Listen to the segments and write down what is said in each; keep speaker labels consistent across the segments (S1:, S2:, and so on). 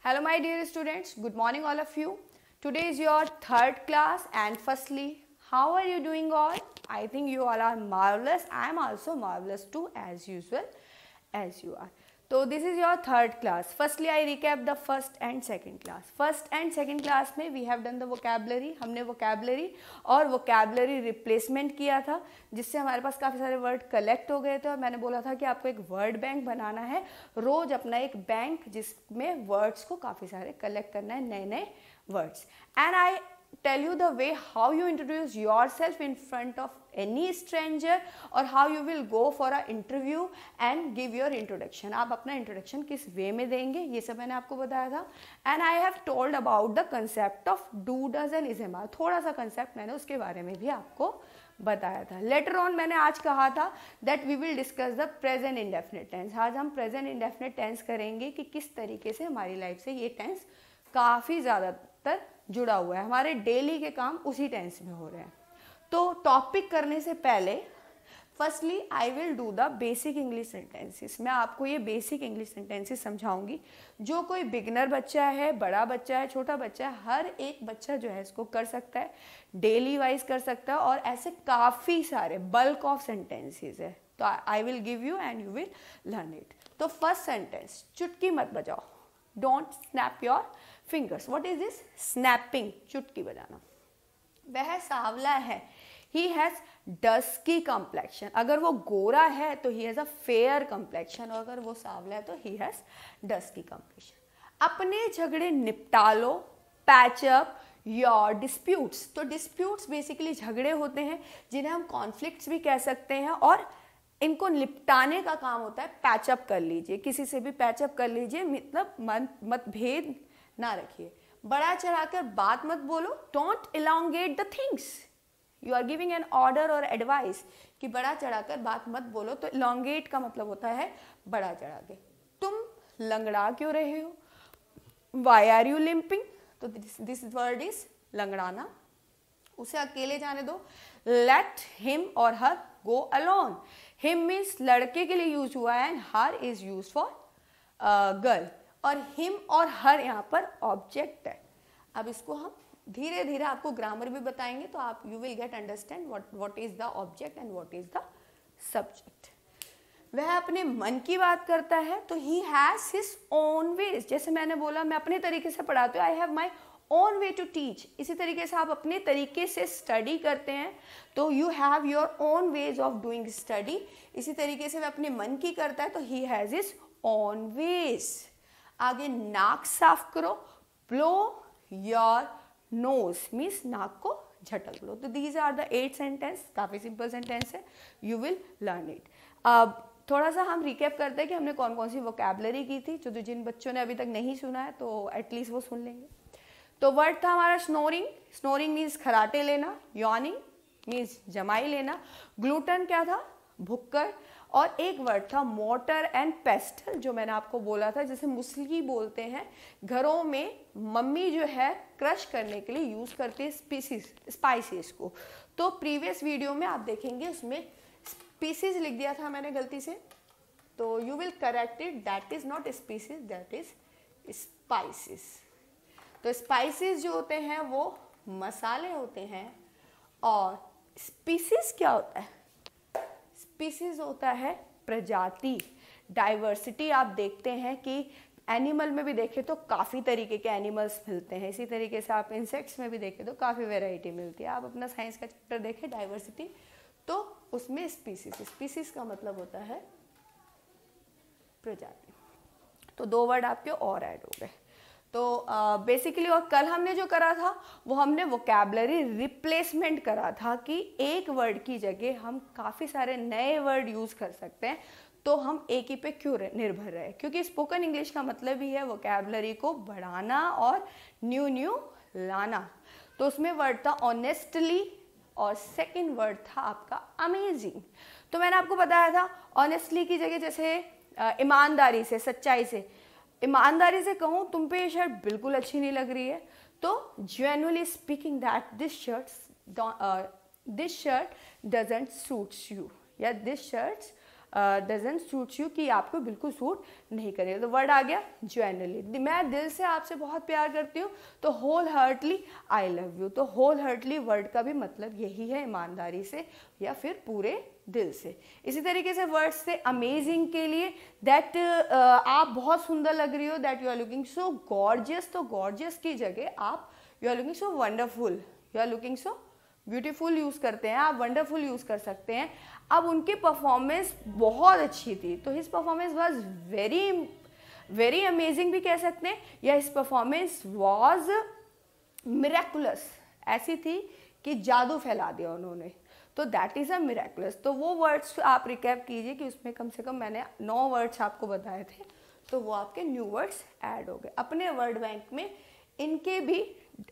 S1: Hello my dear students, good morning all of you. Today is your third class and firstly, how are you doing all? I think you all are marvelous. I am also marvelous too as usual as you are. So this is your third class. Firstly I recap the first and second class. First and second class में we have done the vocabulary. हमने vocabulary और vocabulary replacement किया था जिससे हमारे पास काफ़ी सारे word collect हो गए थे और मैंने बोला था कि आपको एक वर्ड बैंक बनाना है, रोज अपना एक बैंक जिसमें वर्ड्स को काफ़ी सारे कलेक्ट करना है, नए नए words. And I tell you the way how you introduce yourself in front of any stranger और how you will go for a interview and give your introduction. आप अपना introduction किस वे में देंगे ये सब मैंने आपको बताया था. And I have told about the concept of do, does and is, am. थोड़ा सा concept मैंने उसके बारे में भी आपको बताया था. लेटर ऑन मैंने आज कहा था that we will discuss the present indefinite tense. आज हम प्रेजेंट इंडेफिनिट टेंस करेंगे कि किस तरीके से हमारी लाइफ से ये टेंस काफ़ी ज़्यादातर जुड़ा हुआ है, हमारे डेली के काम उसी टेंस में हो रहे हैं. तो टॉपिक करने से पहले firstly I will do the basic English sentences. मैं आपको ये बेसिक इंग्लिश सेंटेंसेस समझाऊंगी. जो कोई बिगनर बच्चा है, बड़ा बच्चा है, छोटा बच्चा है, हर एक बच्चा जो है इसको कर सकता है, डेली वाइज कर सकता है और ऐसे काफ़ी सारे बल्क ऑफ सेंटेंसेस है. तो I will give you and you will learn it. तो फर्स्ट सेंटेंस, चुटकी मत बजाओ. Don't snap your fingers. What is this? Snapping, चुटकी बजाना. वह सांवला है. He has dusky complexion. अगर वो गोरा है तो he has a fair complexion और अगर वो सांवला है तो ही हैज डस्की कंप्लेक्शन. अपने झगड़े निपटा लो. Patch up your disputes. तो डिस्प्यूट्स बेसिकली झगड़े होते हैं जिन्हें हम कॉन्फ्लिक्ट्स भी कह सकते हैं और इनको निपटाने का काम होता है पैचअप कर लीजिए, किसी से भी पैचअप कर लीजिए, मतलब मतभेद ना रखिए. बड़ा चढ़ाकर बात मत बोलो. Don't elongate the things. You are giving an order or advice कि बड़ा चढ़ाकर बात मत बोलो. तो इलोंगेट का मतलब होता है बड़ा चढ़ा के. तुम लंगड़ा क्यों रहे हो? Why are you limping? तो दिस वर्ड इज लंगड़ाना. उसे अकेले जाने दो. लेट हिम और her go alone. Him means लड़के के लिए यूज हुआ है and her is use for girl. और हिम और हर यहाँ पर ऑब्जेक्ट है. अब इसको हम धीरे धीरे आपको ग्रामर भी बताएंगे तो आप you will get understand what is the object and what is the subject. वह अपने मन की बात करता है तो he has his own ways. जैसे मैंने बोला मैं अपने तरीके से पढ़ाती हूँ. I have my own way to teach. इसी तरीके से आप अपने तरीके से स्टडी करते हैं तो you have your own ways of doing study. इसी तरीके से वह अपने मन की करता है तो he has his own veg. आगे नाक साफ करो. ब्लो योर नोज मीन्स नाक को झटक लो. तो दीज आर द 8 सेंटेंस. काफ़ी सिंपल सेंटेंस है. You will learn it. अब थोड़ा सा हम रिकैप करते हैं कि हमने कौन कौन सी वोकैबुलरी की थी. जो जिन बच्चों ने अभी तक नहीं सुना है तो एटलीस्ट वो सुन लेंगे. तो वर्ड था हमारा स्नोरिंग. स्नोरिंग मीन्स खराटे लेना. यॉर्निंग मीन्स जमाई लेना. ग्लूटन क्या था? भुक्कर. और एक वर्ड था मोटर एंड पेस्टल जो मैंने आपको बोला था जैसे मुसली बोलते हैं. घरों में मम्मी जो है क्रश करने के लिए यूज करती है स्पाइसेस को. तो प्रीवियस वीडियो में आप देखेंगे उसमें स्पीसीज लिख दिया था मैंने गलती से. तो you will correct it. That is not species, that is spices. तो स्पाइसेस जो होते हैं वो मसाले होते हैं और स्पीसीज क्या होता है? स्पीसीज होता है प्रजाति, डाइवर्सिटी. आप देखते हैं कि एनिमल में भी देखें तो काफ़ी तरीके के एनिमल्स मिलते हैं. इसी तरीके से आप इंसेक्ट्स में भी देखें तो काफ़ी वैरायटी मिलती है. आप अपना साइंस का चैप्टर देखें डाइवर्सिटी तो उसमें स्पीसीज. स्पीसीज का मतलब होता है प्रजाति. तो 2 वर्ड आपके और ऐड हो गए. तो बेसिकली और कल हमने जो करा था वो हमने वोकैबुलरी रिप्लेसमेंट करा था कि एक वर्ड की जगह हम काफ़ी सारे नए वर्ड यूज़ कर सकते हैं. तो हम एक ही पे क्यों निर्भर रहे? क्योंकि स्पोकन इंग्लिश का मतलब ही है वोकैबुलरी को बढ़ाना और न्यू लाना. तो उसमें वर्ड था ऑनेस्टली और सेकेंड वर्ड था आपका अमेजिंग. तो मैंने आपको बताया था ऑनेस्टली की जगह जैसे ईमानदारी से, सच्चाई से. ईमानदारी से कहूँ तुम पे ये शर्ट बिल्कुल अच्छी नहीं लग रही है तो genuinely speaking that this shirt doesn't suits you या this shirt doesn't suits you, कि आपको बिल्कुल सूट नहीं करेगा। तो वर्ड आ गया जेन्युइनली, मैं दिल से आपसे बहुत प्यार करती हूँ, तो whole heartly I love you. तो होल हार्टली वर्ड का भी मतलब यही है, ईमानदारी से या फिर पूरे दिल से। इसी तरीके से वर्ड्स से अमेजिंग के लिए दैट आप बहुत सुंदर लग रही हो, that you are looking so gorgeous, तो गॉर्जियस की जगह आप you are looking so wonderful, you are looking so beautiful use करते हैं, आप वंडरफुल यूज कर सकते हैं। अब उनकी परफॉर्मेंस बहुत अच्छी थी, तो his performance was very amazing भी कह सकते हैं, या हिज परफॉर्मेंस वाज मिरेकुलस, ऐसी थी कि जादू फैला दिया उन्होंने, तो दैट इज अ मिरेकुलस। तो वो वर्ड्स आप रिकैप कीजिए कि उसमें कम से कम मैंने 9 वर्ड्स आपको बताए थे, तो वो आपके न्यू वर्ड्स ऐड हो गए। अपने वर्ड बैंक में इनके भी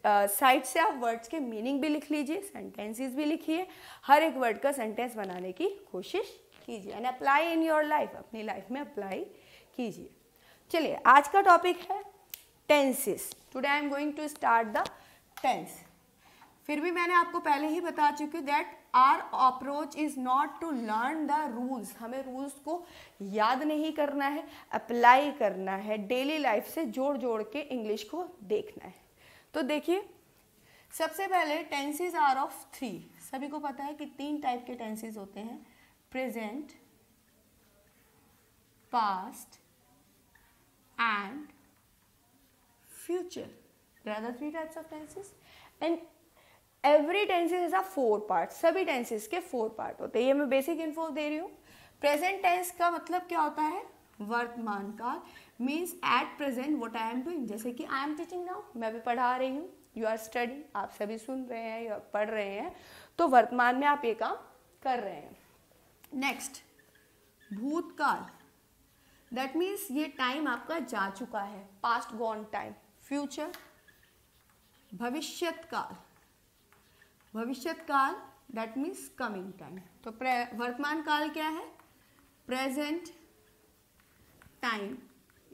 S1: साइड से आप वर्ड्स के मीनिंग भी लिख लीजिए, सेंटेंसेस भी लिखिए, हर एक वर्ड का सेंटेंस बनाने की कोशिश कीजिए and apply in your life, अपनी लाइफ में अप्लाई कीजिए। चलिए, आज का टॉपिक है tenses. Today I am going to start the tense. फिर भी मैंने आपको पहले ही बता चुकी हूँ that our approach is not to learn the rules, हमें रूल्स को याद नहीं करना है, अप्लाई करना है, डेली लाइफ से जोड़ जोड़ के इंग्लिश को देखना है। तो देखिए, सबसे पहले टेंसेस आर ऑफ 3। सभी को पता है कि 3 टाइप के टेंसेस होते हैं, present, past and future. There are the 3 types of tenses and every tenses is a 4 part. सभी टेंसेस के 4 पार्ट होते हैं। ये मैं बेसिक इन्फो दे रही हूँ। प्रेजेंट टेंस का मतलब क्या होता है? वर्तमान काल, means at present what I am doing. जैसे कि आई एम टीचिंग नाउ, मैं भी पढ़ा रही हूँ, यू आर स्टडी, आप सभी सुन रहे हैं या पढ़ रहे हैं, तो वर्तमान में आप ये काम कर रहे हैं। नेक्स्ट, भूतकाल, दैट मीन्स ये टाइम आपका जा चुका है, पास्ट गॉन टाइम। फ्यूचर, भविष्यत काल, भविष्यत काल दैट मीन्स कमिंग टाइम। तो वर्तमान काल क्या है? प्रेजेंट टाइम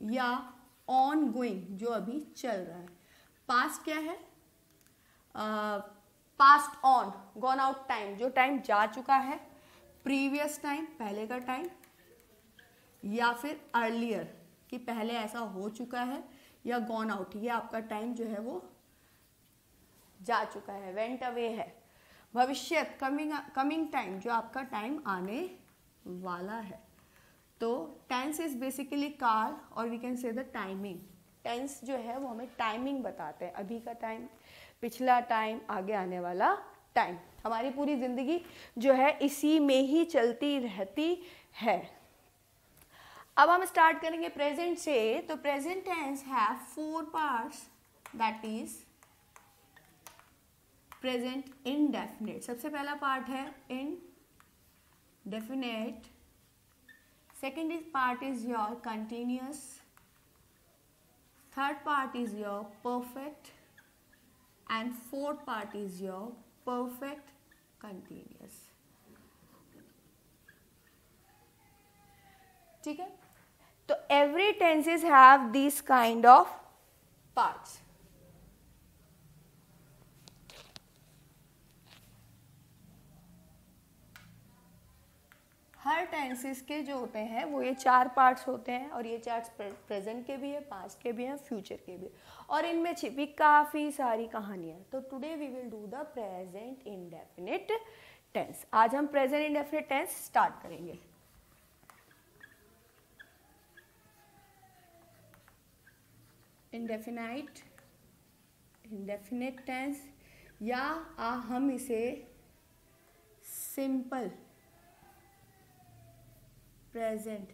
S1: या ऑन गोइंग, जो अभी चल रहा है। पास्ट क्या है? Past on, gone out time, जो टाइम जा चुका है। प्रीवियस टाइम, पहले का टाइम, या फिर अर्लियर, कि पहले ऐसा हो चुका है, या गॉन आउट, ये आपका टाइम जो है वो जा चुका है, वेंट अवे है। भविष्यत, कमिंग टाइम, जो आपका टाइम आने वाला है। तो टेंस इज बेसिकली काल, और we can say the timing. Tense जो है वो हमें टाइमिंग बताते हैं, अभी का टाइम, पिछला टाइम, आगे आने वाला टाइम। हमारी पूरी जिंदगी जो है इसी में ही चलती रहती है। अब हम स्टार्ट करेंगे प्रेजेंट से। तो present tense have 4 parts, that is present indefinite. सबसे पहला पार्ट है indefinite, second part is your continuous, third part is your perfect and fourth part is your perfect continuous. ठीक है, तो every tenses have this kind of parts. हर tenses के जो होते हैं वो ये 4 पार्ट्स होते हैं, और ये 4 प्रेजेंट के भी है, पास्ट के भी हैं, फ्यूचर के भी, और इनमें छिपी काफ़ी सारी कहानियाँ। तो today we will do the present indefinite tense. आज हम प्रेजेंट इंडेफिनिट टेंस स्टार्ट करेंगे। इंडेफिनिट टेंस, या हम इसे सिंपल प्रेजेंट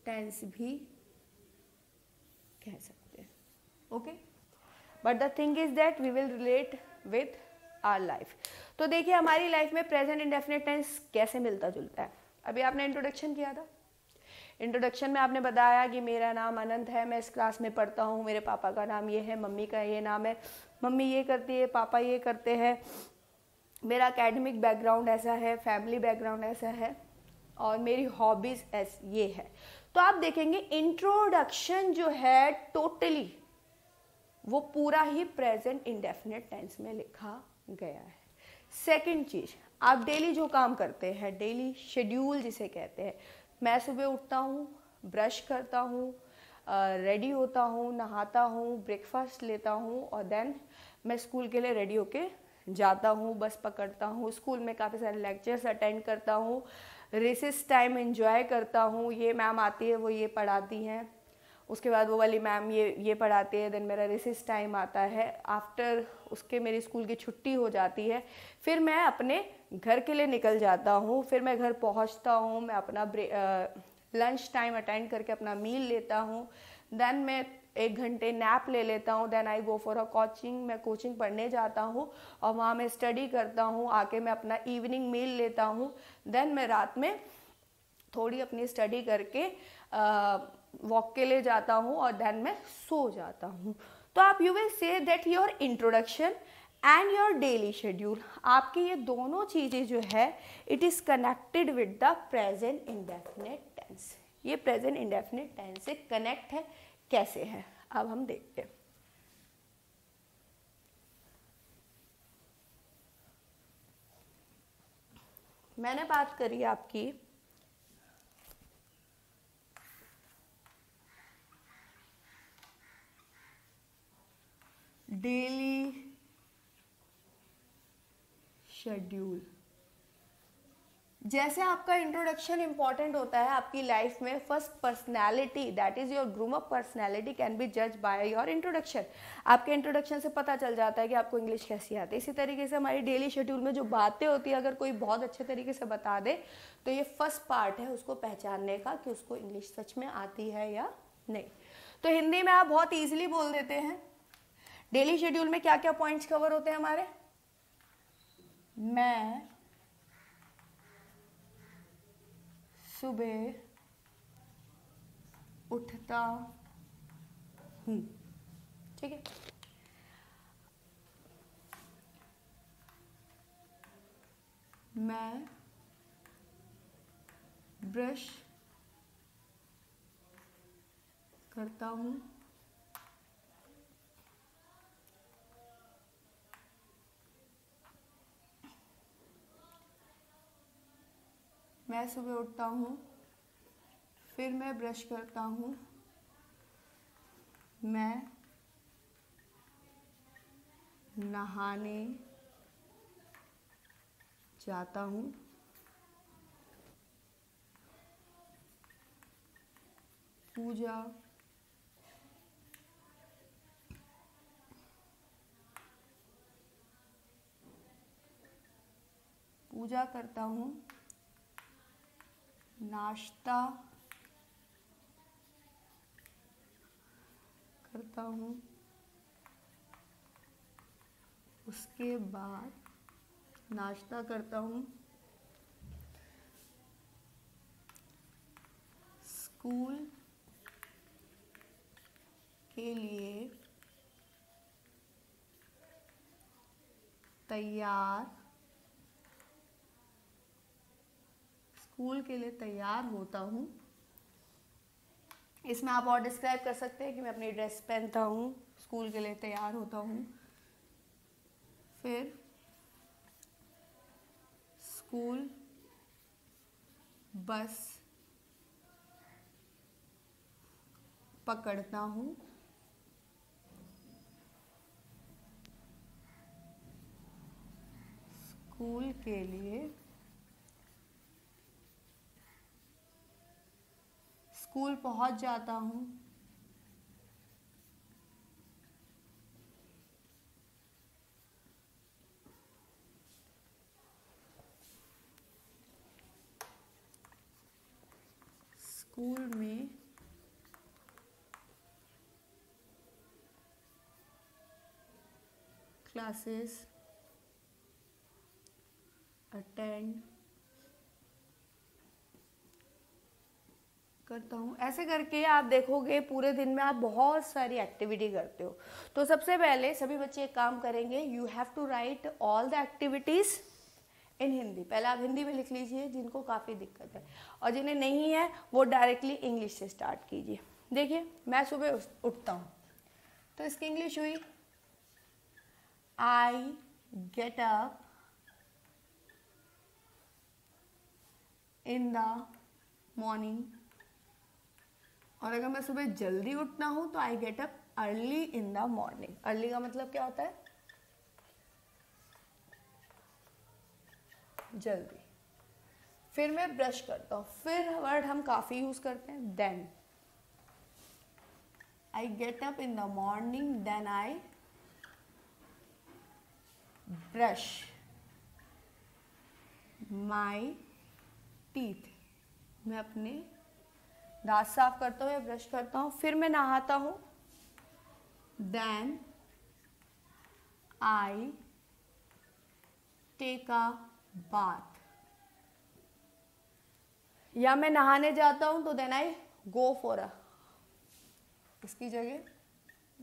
S1: टेंस भी कह सकते हैं। Okay, but the thing is that we will relate with our life. तो देखिए, हमारी लाइफ में प्रेजेंट इंडेफिनिट टेंस कैसे मिलता जुलता है। अभी आपने इंट्रोडक्शन किया था, इंट्रोडक्शन में आपने बताया कि मेरा नाम अनंत है, मैं इस क्लास में पढ़ता हूँ, मेरे पापा का नाम ये है, मम्मी का ये नाम है, मम्मी ये करती है, पापा ये करते हैं, मेरा एकेडमिक बैकग्राउंड ऐसा है, फैमिली बैकग्राउंड ऐसा है, और मेरी हॉबीज ये है। तो आप देखेंगे इंट्रोडक्शन जो है टोटली वो पूरा ही प्रेजेंट इंडेफिनिट टेंस में लिखा गया है। सेकंड चीज, आप डेली जो काम करते हैं, डेली शेड्यूल जिसे कहते हैं, मैं सुबह उठता हूँ, ब्रश करता हूँ, रेडी होता हूँ, नहाता हूँ, ब्रेकफास्ट लेता हूँ और देन मैं स्कूल के लिए रेडी होके जाता हूँ, बस पकड़ता हूँ, स्कूल में काफ़ी सारे लेक्चर्स अटेंड करता हूँ, रिसेस टाइम एंजॉय करता हूँ, ये मैम आती है वो ये पढ़ाती हैं, उसके बाद वो वाली मैम ये पढ़ाती है, देन मेरा रिसेस टाइम आता है, आफ्टर उसके मेरी स्कूल की छुट्टी हो जाती है, फिर मैं अपने घर के लिए निकल जाता हूँ, फिर मैं घर पहुँचता हूँ, मैं अपना लंच टाइम अटेंड करके अपना मील लेता हूँ, देन मैं 1 घंटे नैप ले लेता हूँ, then I go for a coaching, मैं कोचिंग पढ़ने जाता हूँ और वहाँ मैं स्टडी करता हूँ, आके मैं अपना इवनिंग मील लेता हूँ, देन मैं रात में थोड़ी अपनी स्टडी करके वॉक के लिए जाता हूँ और देन मैं सो जाता हूँ। तो आप you will say that your introduction and your daily schedule, आपकी ये दोनों चीज़ें जो है it is connected with the present indefinite tense. ये प्रेजेंट इंडेफिनिट टेंस से कनेक्ट है, कैसे है अब हम देखते हैं। मैंने बात करी आपकी डेली शेड्यूल। जैसे आपका इंट्रोडक्शन इंपॉर्टेंट होता है आपकी लाइफ में, first personality that is your groom up personality can be जज बाय योर इंट्रोडक्शन। आपके इंट्रोडक्शन से पता चल जाता है कि आपको इंग्लिश कैसी आती है। इसी तरीके से हमारी डेली शेड्यूल में जो बातें होती है अगर कोई बहुत अच्छे तरीके से बता दे तो ये फर्स्ट पार्ट है उसको पहचानने का कि उसको इंग्लिश सच में आती है या नहीं। तो हिंदी में आप बहुत ईजिली बोल देते हैं। डेली शेड्यूल में क्या क्या पॉइंट्स कवर होते हैं हमारे? मैं सुबह उठता हूँ, ठीक है। मैं ब्रश करता हूँ, मैं सुबह उठता हूँ, फिर मैं ब्रश करता हूँ, मैं नहाने जाता हूँ, पूजा करता हूँ, नाश्ता करता हूँ, उसके बाद नाश्ता करता हूँ, स्कूल के लिए तैयार होता हूँ। इसमें आप और डिस्क्राइब कर सकते हैं कि मैं अपनी ड्रेस पहनता हूँ, स्कूल के लिए तैयार होता हूँ, फिर स्कूल बस पकड़ता हूँ, स्कूल के लिए स्कूल पहुँच जाता हूँ, स्कूल में क्लासेस अटेंड करता हूँ। ऐसे करके आप देखोगे पूरे दिन में आप बहुत सारी एक्टिविटी करते हो। तो सबसे पहले सभी बच्चे एक काम करेंगे, you have to write all the activities in Hindi. पहले आप हिंदी में लिख लीजिए जिनको काफ़ी दिक्कत है, और जिन्हें नहीं है वो डायरेक्टली इंग्लिश से स्टार्ट कीजिए। देखिए, मैं सुबह उठता हूँ तो इसकी इंग्लिश हुई आई get up in the morning, और अगर मैं सुबह जल्दी उठना हूं तो आई get up early in the morning. Early का मतलब क्या होता है? जल्दी। फिर मैं ब्रश करता हूँ, फिर वर्ड हम काफी यूज करते हैं, then. I get up in the morning, then I brush my teeth, मैं अपने दांत साफ करता हूँ या ब्रश करता हूँ। फिर मैं नहाता हूँ, then I take a bath, या मैं नहाने जाता हूँ तो then I go for a, इसकी जगह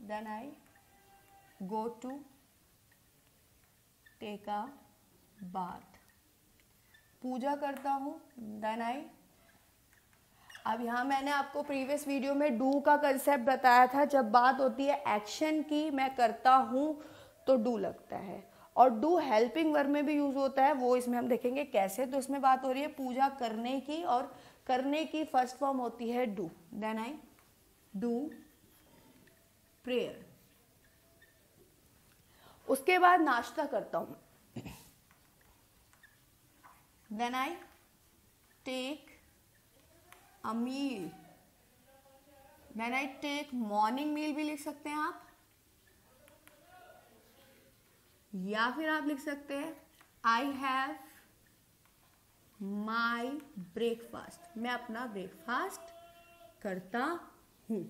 S1: then I go to take a bath. पूजा करता हूँ, देन आई, अब यहाँ मैंने आपको प्रीवियस वीडियो में डू का कंसेप्ट बताया था। जब बात होती है एक्शन की, मैं करता हूँ तो डू लगता है, और डू हेल्पिंग वर्ब में भी यूज होता है, वो इसमें हम देखेंगे कैसे। तो इसमें बात हो रही है पूजा करने की, और करने की फर्स्ट फॉर्म होती है do. Then I do prayer. उसके बाद नाश्ता करता हूँ, then I take a meal, then I take morning meal भी लिख सकते हैं आप, या फिर आप लिख सकते हैं आई हैव माई ब्रेकफास्ट, मैं अपना ब्रेकफास्ट करता हूं।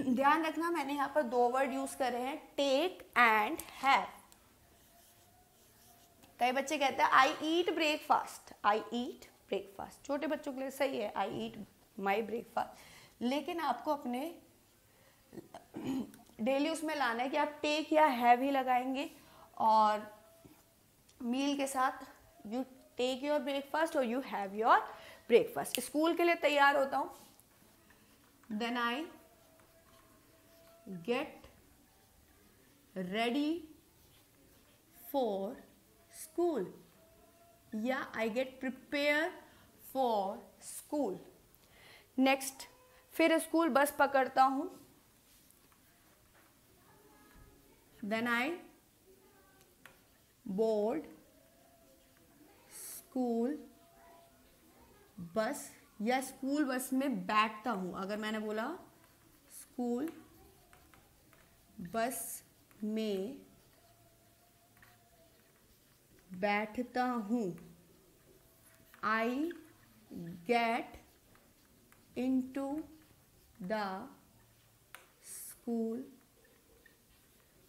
S1: ध्यान रखना मैंने यहाँ पर दो वर्ड यूज करे हैं, टेक एंड हैव। कई बच्चे कहते हैं आई ईट ब्रेकफास्ट, आई ईट ब्रेकफास्ट, छोटे बच्चों के लिए सही है आई ईट माई ब्रेकफास्ट, लेकिन आपको अपने डेली उसमें लाना है कि आप टेक या हैव ही लगाएंगे, और मील के साथ यू टेक योर ब्रेकफास्ट और you have your breakfast. School के लिए तैयार होता हूँ, then I get ready for school, या I get prepare for school. Next, फिर स्कूल बस पकड़ता हूं, then I board school bus, या स्कूल बस में बैठता हूं। अगर मैंने बोला स्कूल बस में बैठता हूं, I get into the school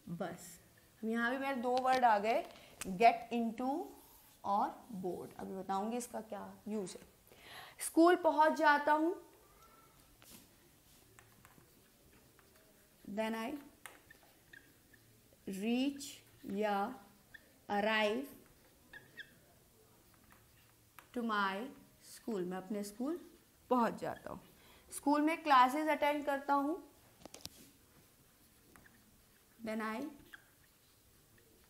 S1: bus. यहाँ भी मेरे दो वर्ड आ गए, गेट इनटू और बोर्ड। अभी बताऊंगी इसका क्या यूज है। स्कूल पहुंच जाता हूं, देन आई रीच या अराइव टू माई स्कूल, मैं अपने स्कूल पहुंच जाता हूँ। स्कूल में क्लासेस अटेंड करता हूँ, then I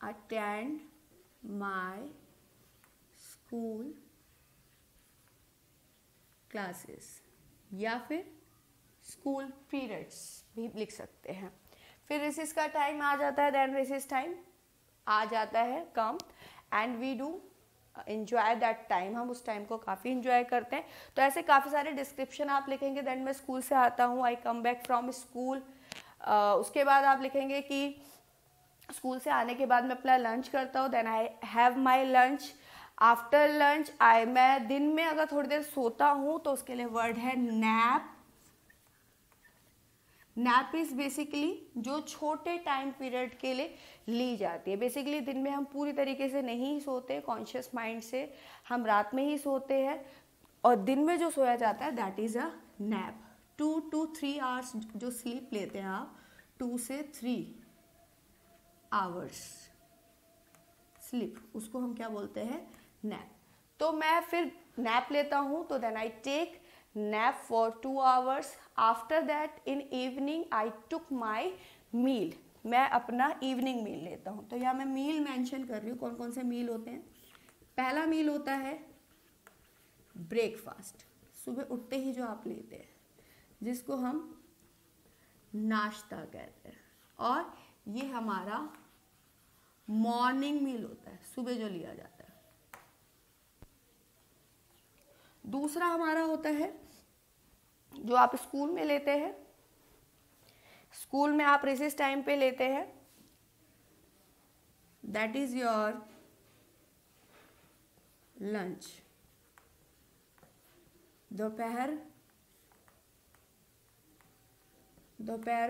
S1: attend my school classes, या फिर स्कूल पीरियड्स भी लिख सकते हैं। फिर रिसेस का टाइम आ जाता है, देन रिसेस टाइम आ जाता है कम, and we do enjoy that time, हम उस टाइम को काफ़ी इंजॉय करते हैं। तो ऐसे काफ़ी सारे डिस्क्रिप्शन आप लिखेंगे, देन मैं स्कूल से आता हूँ, आई कम बैक फ्रॉम स्कूल। उसके बाद आप लिखेंगे कि स्कूल से आने के बाद मैं अपना लंच करता हूँ, then I have my lunch. After lunch मैं दिन में अगर थोड़ी देर सोता हूँ तो उसके लिए वर्ड है नैप। नैप इज बेसिकली जो छोटे टाइम पीरियड के लिए ली जाती है। बेसिकली दिन में हम पूरी तरीके से नहीं सोते, कॉन्शियस माइंड से हम रात में ही सोते हैं, और दिन में जो सोया जाता है that is a nap. 2 to 3 hours जो स्लीप लेते हैं आप, 2 से 3 आवर्स स्लीप, उसको हम क्या बोलते हैं, नैप। तो मैं फिर नैप लेता हूँ, तो then I take nap for 2 hours. After that in evening I took my meal. मैं अपना इवनिंग मील लेता हूँ। तो यहाँ मैं मील मेंशन कर रही हूँ, कौन कौन से मील होते हैं। पहला मील होता है ब्रेकफास्ट, सुबह उठते ही जो आप लेते हैं, जिसको हम नाश्ता कहते हैं, और ये हमारा मॉर्निंग मील होता है, सुबह जो लिया जाता है। दूसरा हमारा होता है जो आप स्कूल में लेते हैं, स्कूल में आप रिसेस टाइम पे लेते हैं, दैट इज योर लंच। दोपहर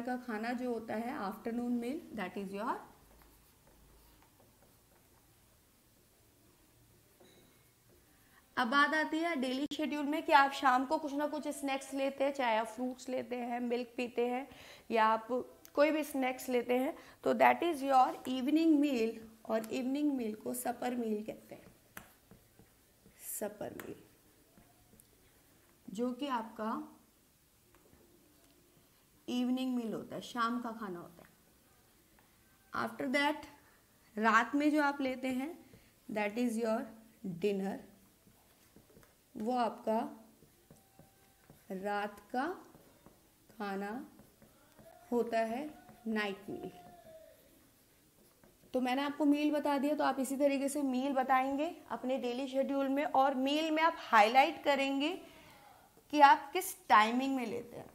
S1: का खाना जो होता है, afternoon meal, that is your अब बात आती है डेली शेड्यूल में कि आप शाम को कुछ ना कुछ स्नैक्स लेते हैं, चाहे आप फ्रूट्स लेते हैं, मिल्क पीते हैं, या आप कोई भी स्नैक्स लेते हैं, तो दैट इज योर इवनिंग मील। और इवनिंग मील को सपर मील कहते हैं, सपर मील, जो कि आपका इवनिंग मील होता है, शाम का खाना होता है। आफ्टर दैट रात में जो आप लेते हैं, दैट इज योर डिनर, वो आपका रात का खाना होता है, नाइट मील। तो मैंने आपको मील बता दिया, तो आप इसी तरीके से मील बताएंगे अपने डेली शेड्यूल में, और मील में आप हाईलाइट करेंगे कि आप किस टाइमिंग में लेते हैं।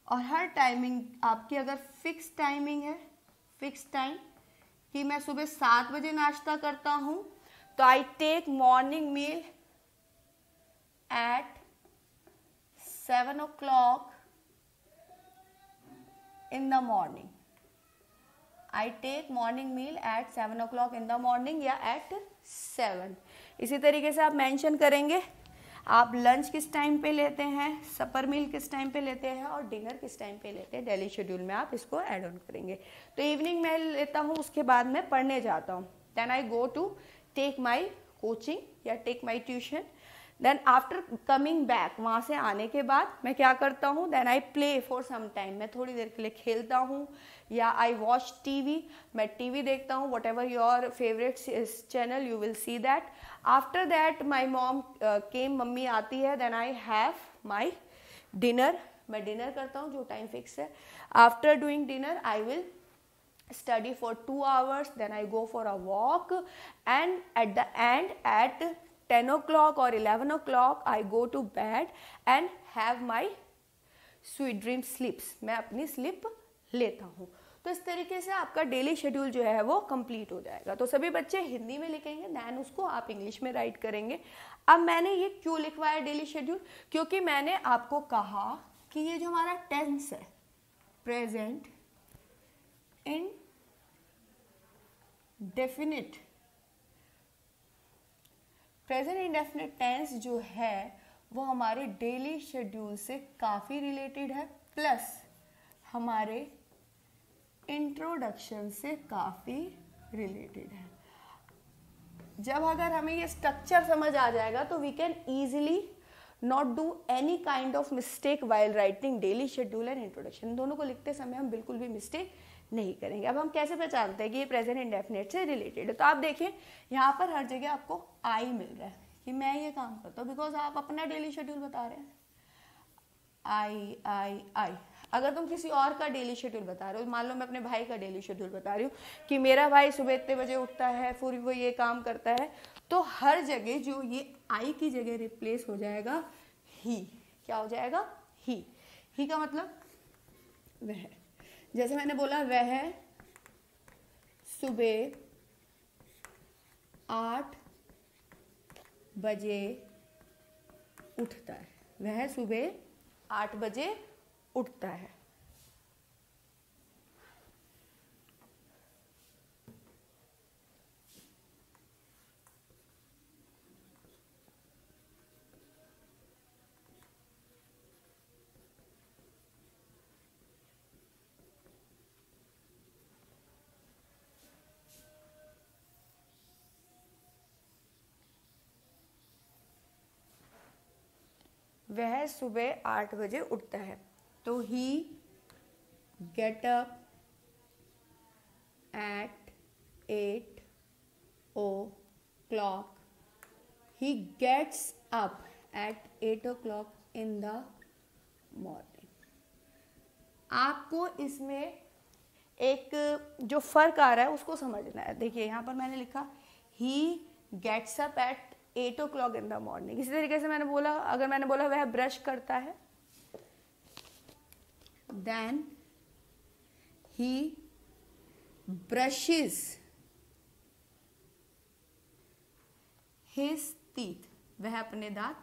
S1: और हर टाइमिंग आपकी अगर फिक्स टाइमिंग है, फिक्स टाइम कि मैं सुबह 7 बजे नाश्ता करता हूं, तो I take morning meal at 7 o'clock in the morning. I take morning meal at 7 o'clock in the morning या at 7। इसी तरीके से आप मेंशन करेंगे आप लंच किस टाइम पे लेते हैं, सपर मील किस टाइम पे लेते हैं, और डिनर किस टाइम पे लेते हैं। डेली शेड्यूल में आप इसको ऐड ऑन करेंगे। तो इवनिंग में लेता हूँ, उसके बाद मैं पढ़ने जाता हूँ, then I go to take my coaching या take my tuition. Then after coming back, वहाँ से आने के बाद मैं क्या करता हूँ, then I play for some time, मैं थोड़ी देर के लिए खेलता हूँ, या आई वॉच टीवी, मैं टीवी देखता हूँ, whatever your favourite channel you will see that. After that my mom came, मम्मी आती है, then I have my dinner, मैं डिनर करता हूँ जो टाइम फिक्स है। After doing dinner I will study for 2 hours, then I go for a walk, and at the end at 10 o'clock or 11 o'clock I go to bed and have my sweet dream sleeps, मैं अपनी slip लेता हूँ। तो इस तरीके से आपका daily schedule जो है वो कंप्लीट हो जाएगा। तो सभी बच्चे हिंदी में लिखेंगे, दैन उसको आप इंग्लिश में राइट करेंगे। अब मैंने ये क्यों लिखवाया डेली शेड्यूल, क्योंकि मैंने आपको कहा कि ये जो हमारा टेंस है, present indefinite, present indefinite tense जो है वो हमारे डेली शेड्यूल से काफ़ी रिलेटेड है, प्लस हमारे इंट्रोडक्शन से काफ़ी रिलेटेड है। जब अगर हमें ये स्ट्रक्चर समझ आ जाएगा तो we can easily not do any kind of mistake while writing daily schedule and introduction. दोनों को लिखते समय हम बिल्कुल भी मिस्टेक नहीं करेंगे। अब हम कैसे पहचानते हैं कि ये प्रेजेंट इंडेफिनिट से रिलेटेड है, तो आप देखिए यहाँ पर हर जगह आपको आई मिल रहा है कि मैं ये काम करता हूँ, बिकॉज आप अपना डेली शेड्यूल बता रहे हैं। आई आई आई, अगर तुम किसी और का डेली शेड्यूल बता रहे हो, मान लो मैं अपने भाई का डेली शेड्यूल बता रही हूँ कि मेरा भाई सुबह इतने बजे उठता है, फिर वो ये काम करता है, तो हर जगह जो ये आई की जगह रिप्लेस हो जाएगा ही। क्या हो जाएगा? ही का मतलब वह। जैसे मैंने बोला वह सुबह 8 बजे उठता है, वह सुबह 8 बजे उठता है। वह सुबह 8 बजे उठता है, तो he get up at 8 o'clock, he gets up at 8 o'clock in the morning. आपको इसमें एक जो फर्क आ रहा है उसको समझना है। देखिए यहाँ पर मैंने लिखा he gets up at 8 o'clock in the morning। इसी तरीके से मैंने बोला, अगर मैंने बोला वह ब्रश करता है, then he brushes his teeth, वह अपने दांत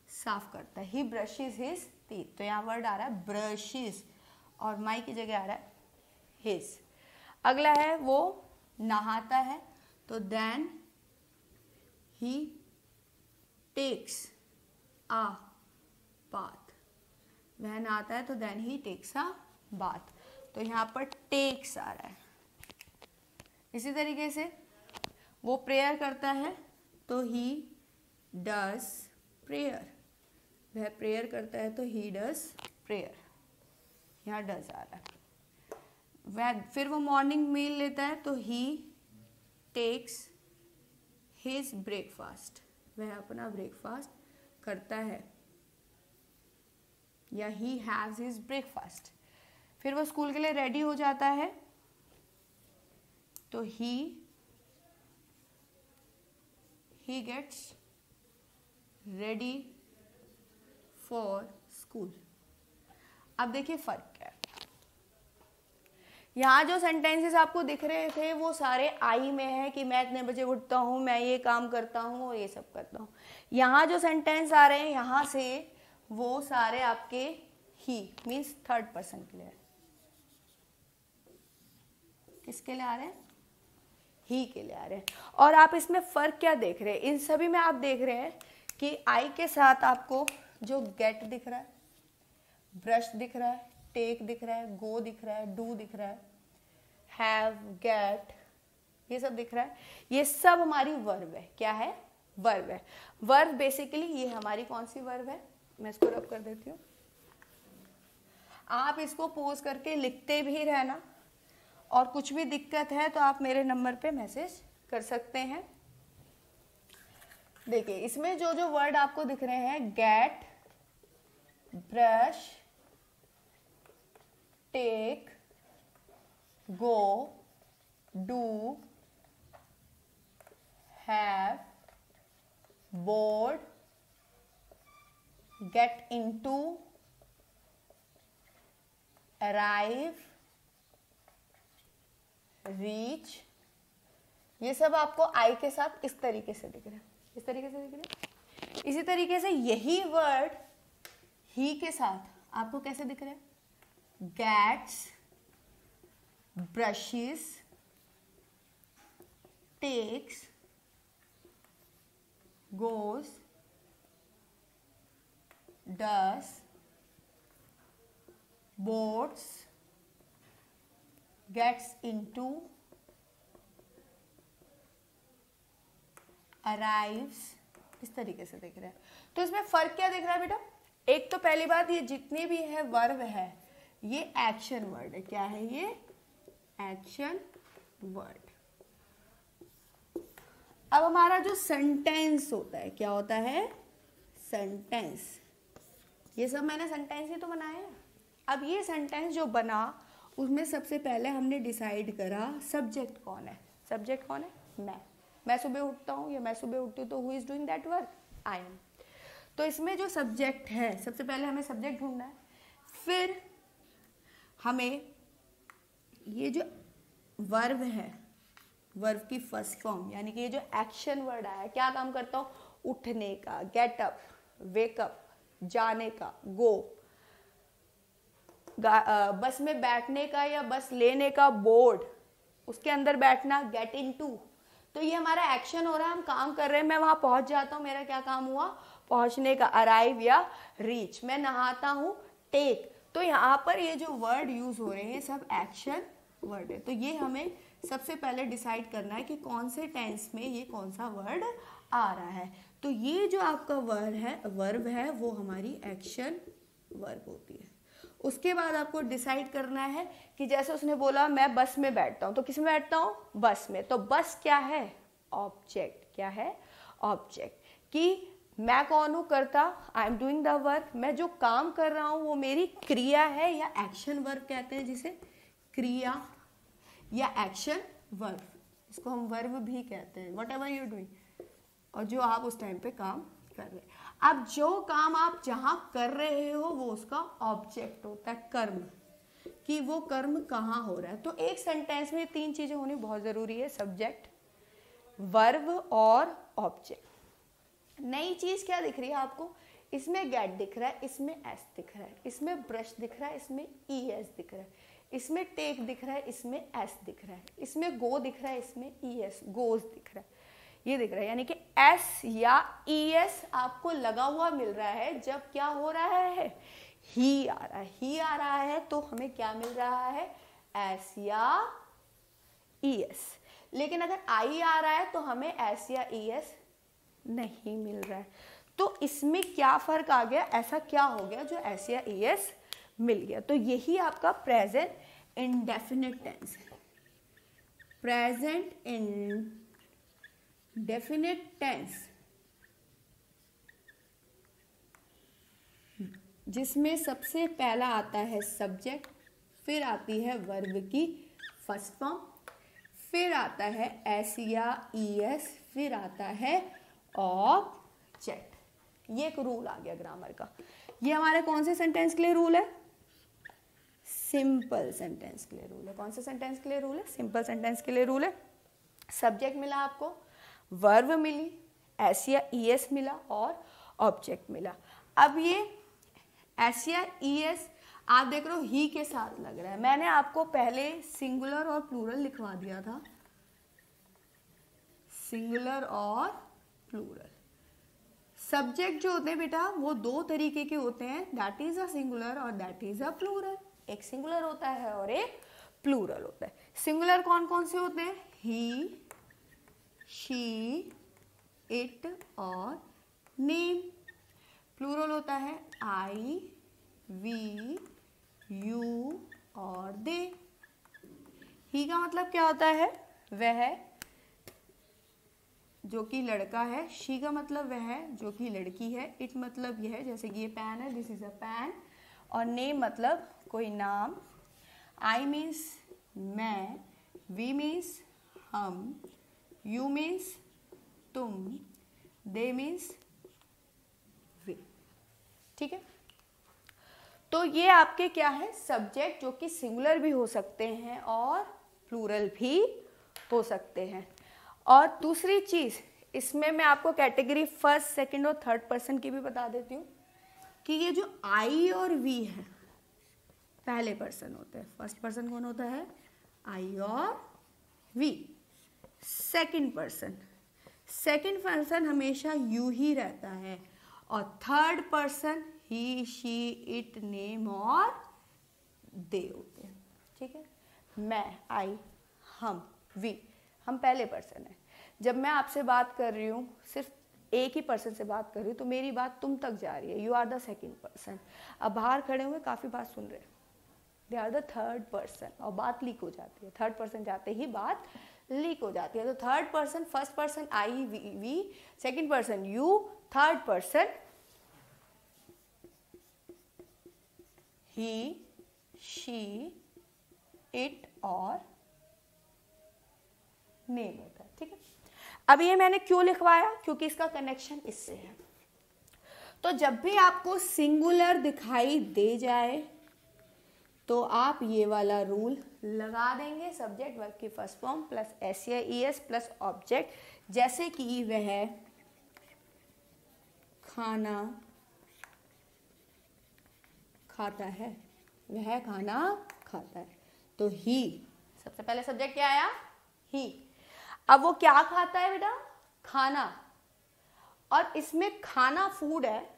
S1: साफ करता है। he brushes his teeth, तो यहाँ वर्ड आ रहा है brushes और my की जगह आ रहा है his। अगला है वो नहाता है, तो then he takes a bath, वह नहाता है तो then he takes a bath, तो यहाँ पर takes आ रहा है। इसी तरीके से वो प्रेयर करता है तो he does prayer, वह प्रेयर करता है तो he does prayer, यहाँ does आ रहा है। वह फिर वो मॉर्निंग मील लेता है तो he takes his breakfast, वह अपना ब्रेकफास्ट करता है या he has his breakfast। फिर वो स्कूल के लिए रेडी हो जाता है तो he gets ready for school। अब देखिए फर्क क्या है। यहाँ जो सेंटेंसेस आपको दिख रहे थे वो सारे आई में है कि मैं इतने बजे उठता हूँ, मैं ये काम करता हूँ और ये सब करता हूँ। यहाँ जो सेंटेंस आ रहे हैं यहाँ से वो सारे आपके ही मीन्स थर्ड पर्सन के लिए। किसके लिए आ रहे हैं? ही के लिए आ रहे हैं। और आप इसमें फर्क क्या देख रहे हैं? इन सभी में आप देख रहे हैं कि आई के साथ आपको जो गेट दिख रहा है, ब्रश दिख रहा है, टेक दिख रहा है, गो दिख रहा है, डू दिख रहा है, हैव, गेट, ये सब दिख रहा है। ये सब हमारी वर्ब है। क्या है? वर्ब है। वर्ब बेसिकली ये हमारी कौन सी वर्ब है? मैं इसको रब कर देती हूँ। आप इसको पोज करके लिखते भी रहना और कुछ भी दिक्कत है तो आप मेरे नंबर पे मैसेज कर सकते हैं। देखिए इसमें जो जो वर्ड आपको दिख रहे हैं, get, brush, take, go, do, have, board, get into, arrive, reach, ये सब आपको आई के साथ इस तरीके से दिख रहा है। इस तरीके से दिख रहा है। इसी तरीके से यही वर्ड ही के साथ आपको कैसे दिख रहा है? gets, brushes, takes, goes, does, boards, gets into, arrives, इस तरीके से दिख रहा है। तो इसमें फर्क क्या दिख रहा है बेटा? एक तो पहली बात, ये जितने भी है वर्ब है ये एक्शन वर्ड है। क्या है ये? Action word. अब हमारा जो सेंटेंस होता है, क्या होता है? सेंटेंस। ये सब मैंने सेंटेंस ही तो बनाया है। अब ये सेंटेंस जो बना उसमें सबसे पहले हमने डिसाइड करा सब्जेक्ट कौन है। सब्जेक्ट कौन है? मैं सुबह उठता हूँ या मैं सुबह उठती हूँ तो who is doing that work? I am. तो इसमें जो सब्जेक्ट है, सबसे पहले हमें सब्जेक्ट ढूंढना है। फिर हमें ये जो वर्ब है, वर्ब की फर्स्ट फॉर्म यानी कि ये जो एक्शन वर्ड आया, क्या काम करता हूँ? उठने का, गेट अप, वेक अप, जाने का, गो, बस में बैठने का या बस लेने का, बोर्ड, उसके अंदर बैठना, गेट इनटू। तो ये हमारा एक्शन हो रहा है, हम काम कर रहे हैं। मैं वहां पहुंच जाता हूँ, मेरा क्या काम हुआ? पहुंचने का, अराइव या रीच। मैं नहाता हूँ, टेक। तो यहाँ पर ये जो वर्ड यूज हो रहे हैं सब एक्शन वर्ड है। तो ये हमें सबसे पहले डिसाइड करना है कि कौन से टेंस में ये कौन सा वर्ड आ रहा है। तो ये जो आपका वर्ब है वो हमारी एक्शन वर्ब होती है। उसके बाद आपको डिसाइड करना है कि जैसे उसने बोला मैं बस में बैठता हूँ, तो किस में बैठता हूँ? बस में। तो बस क्या है? ऑब्जेक्ट। क्या है? ऑब्जेक्ट। कि मैं कौन हूँ करता, I am doing the work, मैं जो काम कर रहा हूँ वो मेरी क्रिया है या एक्शन वर्ब कहते हैं जिसे, क्रिया या एक्शन वर्ब, इसको हम वर्ब भी कहते हैं, वट एवर यू डूइंग, और जो आप उस टाइम पे काम कर रहे हैं। अब जो काम आप जहाँ कर रहे हो वो उसका ऑब्जेक्ट होता है, कर्म, कि वो कर्म कहाँ हो रहा है। तो एक सेंटेंस में 3 चीजें होनी बहुत जरूरी है, सब्जेक्ट, वर्ब और ऑब्जेक्ट। नई चीज क्या दिख रही है आपको, इसमें गेट दिख रहा है, इसमें एस दिख रहा है, इसमें ब्रश दिख रहा है, इसमें ई एस दिख रहा है, इसमें टेक दिख रहा है, इसमें एस दिख रहा है, इसमें गो दिख रहा है, इसमें ई एस गोज दिख रहा है, ये दिख रहा है। यानी कि एस या ई एस आपको लगा हुआ मिल रहा है जब क्या हो रहा है, ही आ रहा है, ही आ रहा है तो हमें क्या मिल रहा है, एस या ई एस। लेकिन अगर आई आ रहा है तो हमें एस या ई एस नहीं मिल रहा है। तो इसमें क्या फर्क आ गया, ऐसा क्या हो गया जो एस या ई एस मिल गया। तो यही आपका प्रेजेंट इंडेफिनिट टेंस है, प्रेजेंट इंडेफिनिट टेंस, जिसमें सबसे पहला आता है सब्जेक्ट, फिर आती है वर्ब की फर्स्ट फॉर्म, फिर आता है एस या ई एस, फिर आता है ऑब्जेक्ट। ये एक रूल आ गया ग्रामर का। ये हमारे कौन से सेंटेंस के लिए रूल है, सिंपल सेंटेंस के लिए रूल है। कौन से सेंटेंस के लिए रूल है, सिंपल सेंटेंस के लिए रूल है। सब्जेक्ट मिला आपको, वर्ब मिली, एस या ई एस मिला और ऑब्जेक्ट मिला। अब ये एस या ई एस आप देख रहे हो ही के साथ लग रहा है। मैंने आपको पहले सिंगुलर और प्लूरल लिखवा दिया था, सिंगुलर और प्लूरल। सब्जेक्ट जो होते हैं बेटा वो 2 तरीके के होते हैं, दैट इज अ सिंगुलर और दैट इज अ प्लूरल। एक सिंगुलर होता है और एक प्लूरल होता है। सिंगुलर कौन कौन से होते हैं, ही, शी, इट और नेम। प्लूरल होता है आई, वी, यू और दे। ही का मतलब क्या होता है, वह जो कि लड़का है, शी का मतलब वह है जो कि लड़की है, इट मतलब यह है, जैसे कि ये पेन है, दिस इज अ पेन, और नेम मतलब कोई नाम, आई मीन्स मैं, वी मीन्स हम, यू मीन्स तुम, दे मीन्स वे। ठीक है, तो ये आपके क्या है, सब्जेक्ट जो कि सिंगुलर भी हो सकते हैं और प्लूरल भी हो सकते हैं। और दूसरी चीज इसमें मैं आपको कैटेगरी फर्स्ट, सेकंड और थर्ड पर्सन की भी बता देती हूँ कि ये जो आई और वी है पहले पर्सन होते हैं। फर्स्ट पर्सन कौन होता है, आई और वी। सेकंड पर्सन हमेशा यू ही रहता है, और third person he, she, it, name और दे होते हैं। ठीक है, मैं, आई, हम, वी, हम पहले पर्सन है। जब मैं आपसे बात कर रही हूँ, सिर्फ एक ही पर्सन से बात कर रही हूँ, तो मेरी बात तुम तक जा रही है, you are the second person. अब बाहर खड़े हुए काफी बात सुन रहे हैं, they are the third person, और बात लीक हो जाती है। थर्ड पर्सन जाते ही बात लीक हो जाती है। तो third person, first person I, we, second person you, third person he, she, it और नेम होता है। ठीक है, अब ये मैंने क्यों लिखवाया, क्योंकि इसका कनेक्शन इससे है। तो जब भी आपको सिंगुलर दिखाई दे जाए तो आप ये वाला रूल लगा देंगे, सब्जेक्ट वर्ब की फर्स्ट फॉर्म प्लस एस या ई एस प्लस ऑब्जेक्ट। जैसे कि वह खाना खाता है, वह खाना खाता है, तो ही, सबसे पहले सब्जेक्ट क्या आया, ही। अब वो क्या खाता है बेटा, खाना, और इसमें खाना फूड है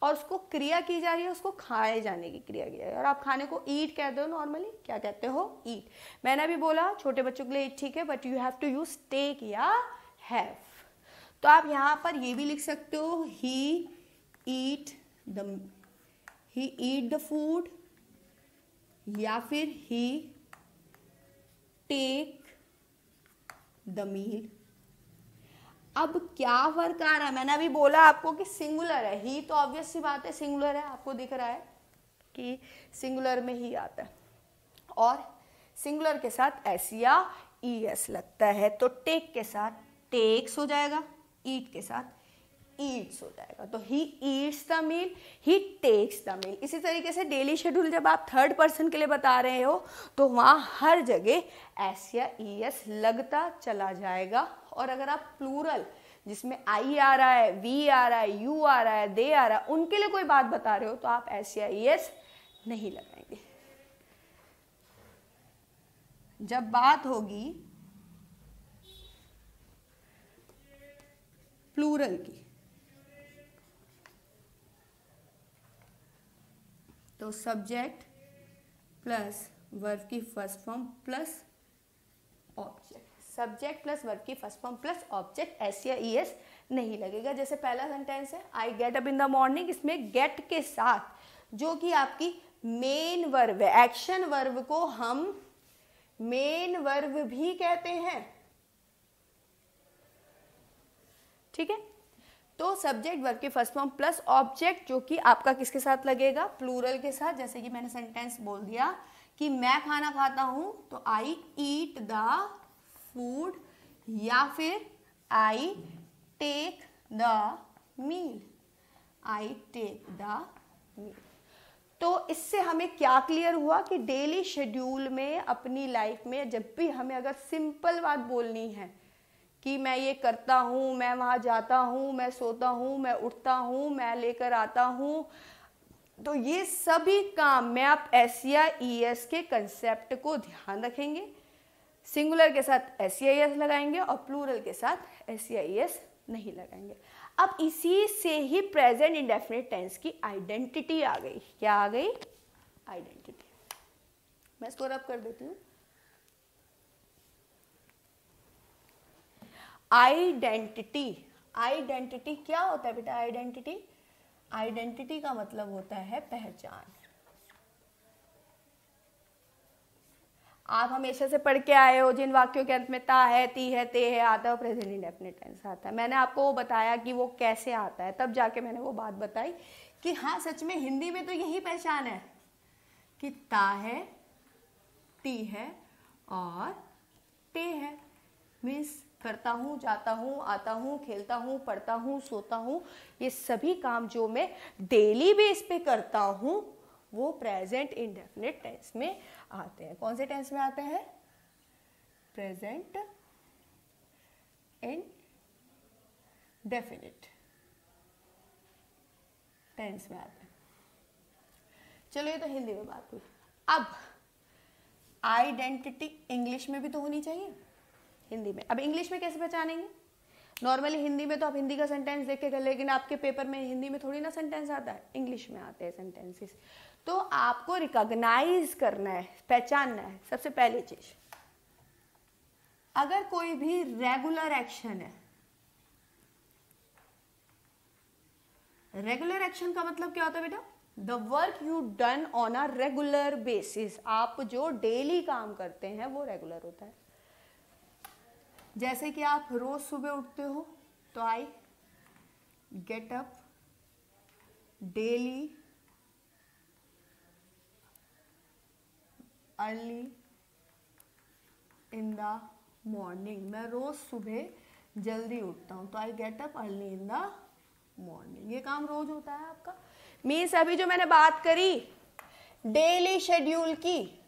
S1: और उसको क्रिया की जा रही है, उसको खाए जाने की क्रिया की जा रही है। और आप खाने को ईट कहते हो, नॉर्मली क्या कहते हो, ईट। मैंने अभी बोला छोटे बच्चों के लिए ईट ठीक है, but you have to use take या हैव। तो आप यहाँ पर ये भी लिख सकते हो, ही ईट द फूड, या फिर ही टेक द मील। अब क्या फर्क आ रहा है, मैंने अभी बोला आपको कि सिंगुलर है, ही तो ऑब्वियस सी बात है सिंगुलर है, आपको दिख रहा है कि सिंगुलर में ही आता है, और सिंगुलर के साथ एस या ई एस लगता है, तो टेक के साथ टेक्स हो जाएगा, ईट के साथ ईट्स हो जाएगा, तो he eats the meal, he takes the meal. इसी तरीके से डेली शेड्यूल जब आप थर्ड पर्सन के लिए बता रहे हो तो वहाँ हर जगह एस या ई एस लगता चला जाएगा, और अगर आप प्लूरल जिसमें आई आ रहा है, वी आ रहा है, यू आ रहा है, दे आ रहा है, उनके लिए कोई बात बता रहे हो तो आप एस या ई एस नहीं लगाएंगे। जब बात होगी प्लूरल की तो सब्जेक्ट प्लस वर्ब की first form plus object, subject plus verb की first form plus object, S या ई एस नहीं लगेगा। जैसे पहला सेंटेंस है I get up in the morning, इसमें गेट के साथ जो कि आपकी मेन वर्ब है, एक्शन वर्ब को हम मेन वर्ब भी कहते हैं, ठीक है। तो सब्जेक्ट वर्ब की फर्स्ट फॉर्म प्लस ऑब्जेक्ट जो कि आपका किसके साथ लगेगा, प्लूरल के साथ। जैसे कि मैंने सेंटेंस बोल दिया कि मैं खाना खाता हूं तो आई ईट द फूड, या फिर I take the meal, I take the meal. तो इससे हमें क्या क्लियर हुआ कि डेली शेड्यूल में अपनी लाइफ में जब भी हमें अगर सिंपल बात बोलनी है कि मैं ये करता हूँ, मैं वहाँ जाता हूँ, मैं सोता हूँ, मैं उठता हूँ, मैं लेकर आता हूँ, तो ये सभी काम में आप एस या ई एस के कंसेप्ट को ध्यान रखेंगे, सिंगुलर के साथ एस या ई एस लगाएंगे और प्लूरल के साथ एस या ई एस नहीं लगाएंगे। अब इसी से ही प्रेजेंट इंडेफिनिट टेंस की आइडेंटिटी आ गई। क्या आ गई? आइडेंटिटी। मैं इसको रब कर देती हूँ। आइडेंटिटी, आइडेंटिटी क्या होता है बेटा? आइडेंटिटी, आइडेंटिटी का मतलब होता है पहचान। आप हमेशा से पढ़ के आए हो जिन वाक्यों के अंत में ता है, ती है, ते है आता है, प्रेजेंट इंडेफिनिट टेंस आता है। मैंने आपको वो बताया कि वो कैसे आता है, तब जाके मैंने वो बात बताई कि हाँ सच में हिंदी में तो यही पहचान है कि ता है, ती है और ते है। मीन्स करता हूँ, जाता हूँ, आता हूँ, खेलता हूँ, पढ़ता हूँ, सोता हूँ, ये सभी काम जो मैं डेली बेस पे करता हूँ वो प्रेजेंट इंडेफिनिट टेंस में आते हैं। कौन से टेंस में आते हैं? प्रेजेंट इंडेफिनिट टेंस में आते हैं। चलो ये तो हिंदी में बात हुई। अब आइडेंटिटी इंग्लिश में भी तो होनी चाहिए, हिंदी में। अब इंग्लिश में कैसे पहचानेंगे? नॉर्मली हिंदी में तो आप हिंदी का सेंटेंस देख के कर, लेकिन आपके पेपर में हिंदी में थोड़ी ना सेंटेंस आता है, इंग्लिश में आते हैं सेंटेंसेस। तो आपको रिकॉग्नाइज करना है, पहचानना है। सबसे पहली चीज, अगर कोई भी रेगुलर एक्शन है, रेगुलर एक्शन का मतलब क्या होता है बेटा? The work you done on a regular basis. आप जो डेली काम करते हैं वो रेगुलर होता है। जैसे कि आप रोज सुबह उठते हो तो आई get up daily early in the morning. मैं रोज सुबह जल्दी उठता हूँ तो आई get up early in the morning. ये काम रोज होता है आपका। मीन्स अभी जो मैंने बात करी डेली शेड्यूल की,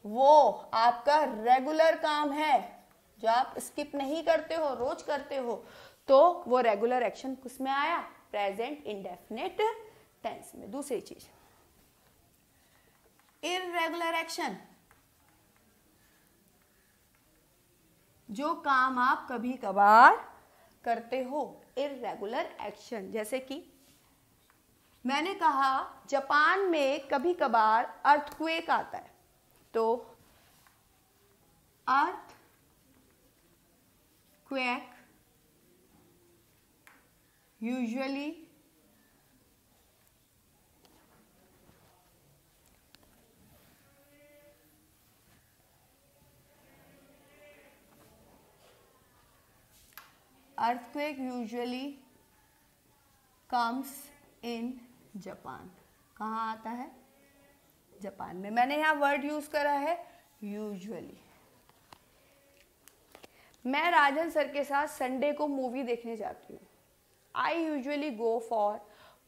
S1: वो आपका रेगुलर काम है जो आप स्किप नहीं करते हो, रोज करते हो, तो वो रेगुलर एक्शन किसमें आया? प्रेजेंट इंडेफिनिट टेंस में। दूसरी चीज, इररेगुलर एक्शन, जो काम आप कभी कभार करते हो, इररेगुलर एक्शन। जैसे कि मैंने कहा जापान में कभी कभार अर्थक्वेक आता है, तो earthquake usually earthquake usually comes in Japan. कहाँ आता है? जापान में। मैंने यहाँ वर्ड यूज करा है यूजुअली। मैं राजन सर के साथ संडे को मूवी देखने जाती हूँ। I usually go for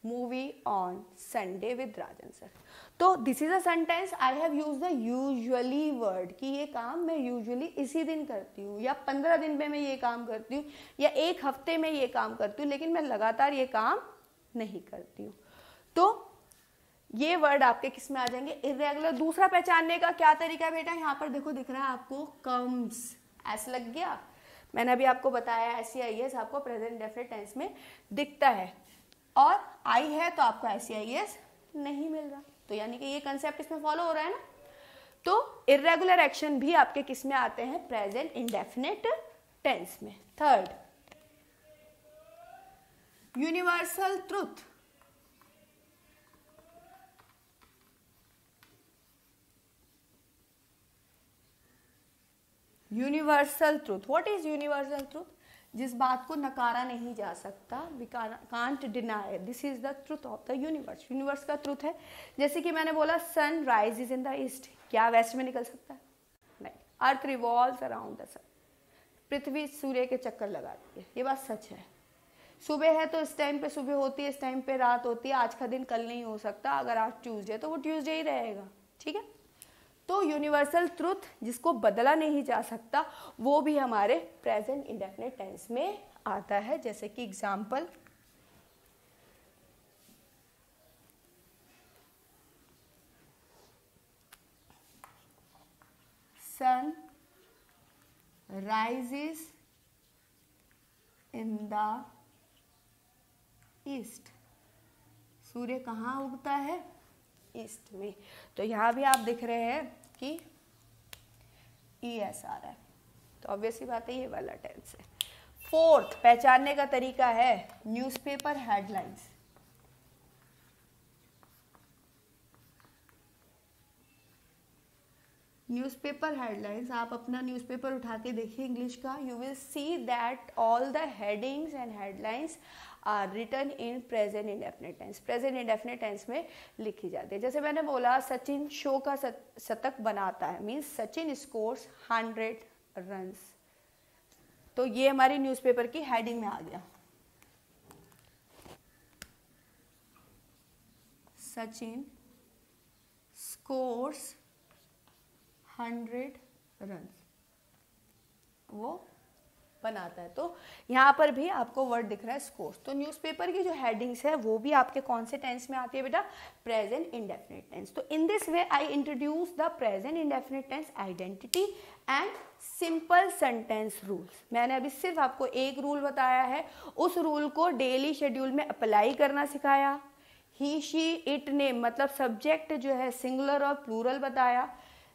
S1: movie on Sunday with Rajan sir. तो this is a sentence I have use the usually word कि ये काम मैं यूजुअली इसी दिन करती हूँ, या 15 दिन में मैं ये काम करती हूँ, या एक हफ्ते में ये काम करती हूँ, लेकिन मैं लगातार ये काम नहीं करती हूँ। तो ये वर्ड आपके किस में आ जाएंगे? इर्रेगुलर। दूसरा पहचानने का क्या तरीका है बेटा? यहाँ पर देखो दिख रहा है आपको कम्स, ऐसा लग गया। मैंने अभी आपको बताया SEIS आपको प्रेजेंट डेफिनेट टेंस में दिखता है, और आई है तो आपको SEIS नहीं मिल रहा। तो यानी कि ये कंसेप्ट इसमें फॉलो हो रहा है ना। तो इर्रेगुलर एक्शन भी आपके किस में आते हैं? प्रेजेंट इंडेफिनिट टेंस में। Third, universal truth. Universal truth. What is universal truth? जिस बात को नकारा नहीं जा सकता, we can't deny, this is the truth of the universe. Universe का ट्रूथ है। जैसे कि मैंने बोला sun rises in the east, क्या वेस्ट में निकल सकता है? नहीं। Earth revolves around the sun, पृथ्वी सूर्य के चक्कर लगाती है, ये बात सच है। सुबह है तो इस टाइम पे सुबह होती है, इस टाइम पे रात होती है। आज का दिन कल नहीं हो सकता, अगर आज ट्यूसडे तो वो ट्यूसडे ही रहेगा, ठीक है। तो यूनिवर्सल ट्रूथ जिसको बदला नहीं जा सकता वो भी हमारे प्रेजेंट इंडेफिनिट टेंस में आता है। जैसे कि example, sun rises in the east, सूर्य कहाँ उगता है? ईस्ट में। तो यहाँ भी आप दिख रहे हैं कि ES आ रहा है, तो ऑब्वियसली बात है ये वाला टेंस है। फोर्थ पहचानने का तरीका है न्यूज़पेपर हेडलाइंस। न्यूज़पेपर हेडलाइंस, आप अपना न्यूज़पेपर उठा के देखिए इंग्लिश का, you will see that all the headings and headlines are written in present indefinite tense. Present indefinite tense में लिखी जाती है। जैसे मैंने बोला सचिन शो का शतक बनाता है, मीन्स सचिन स्कोर्स 100 रन्स। तो ये हमारी न्यूज़पेपर की हेडिंग में आ गया, सचिन स्कोर्स 100 रन्स, वो बनाता है। तो यहाँ पर भी आपको वर्ड दिख रहा है स्कोर्स। तो न्यूज़पेपर की जो हेडिंग्स है वो भी आपके कौन से टेंस में आती है बेटा? Present indefinite tense. तो in this way I introduce the present indefinite tense identity and simple sentence rules. मैंने अभी सिर्फ आपको एक रूल बताया है, उस रूल को डेली शेड्यूल में अप्लाई करना सिखाया। ही शी इट नेम मतलब सब्जेक्ट जो है सिंगुलर और प्लूरल बताया,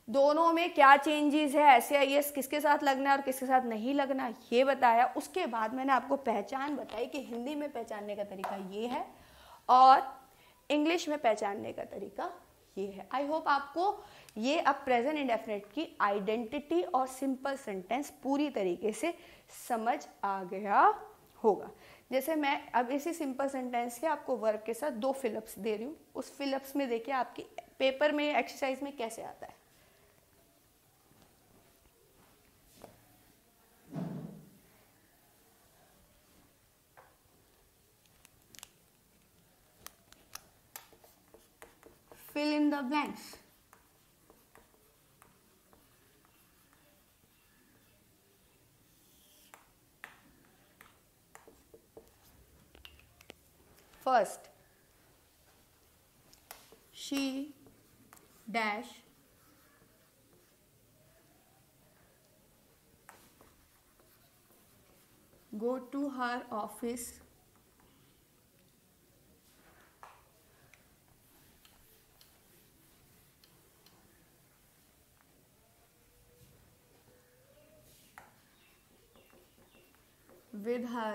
S1: दोनों में क्या चेंजेस है, SEIS किसके साथ लगना है और किसके साथ नहीं लगना ये बताया। उसके बाद मैंने आपको पहचान बताई कि हिंदी में पहचानने का तरीका ये है और इंग्लिश में पहचानने का तरीका ये है। आई होप आपको ये अब प्रेजेंट इंडेफिनिट की आइडेंटिटी और सिंपल सेंटेंस पूरी तरीके से समझ आ गया होगा। जैसे मैं अब इसी सिंपल सेंटेंस के आपको वर्ब के साथ 2 फिलअप्स दे रही हूँ, उस फिलअप्स में देखिए आपकी पेपर में एक्सरसाइज में कैसे आता है। Fill in the blanks. First, she dash go to her office with her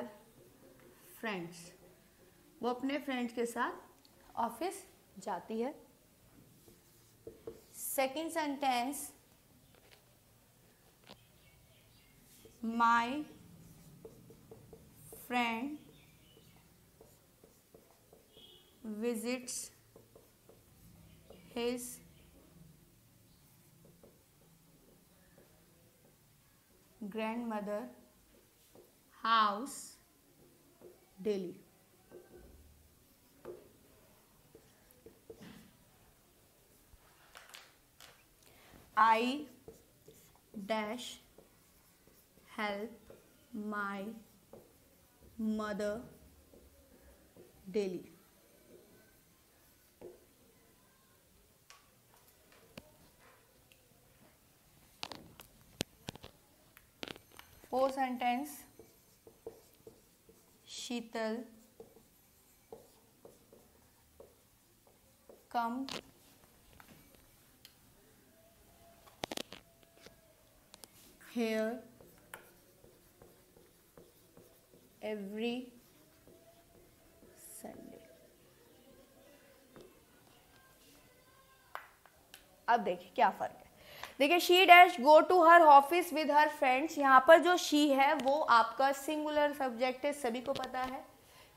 S1: friends। वो अपने फ्रेंड्स के साथ ऑफिस जाती है। Second sentence, my friend visits his grandmother house daily. I dash help my mother daily. Fourth sentence, Sheetal come here every Sunday. अब देखिए क्या फर्क है. देखिए, she dash go to her office with her friends. यहाँ पर जो she है वो आपका सिंगुलर सब्जेक्ट है. सभी को पता है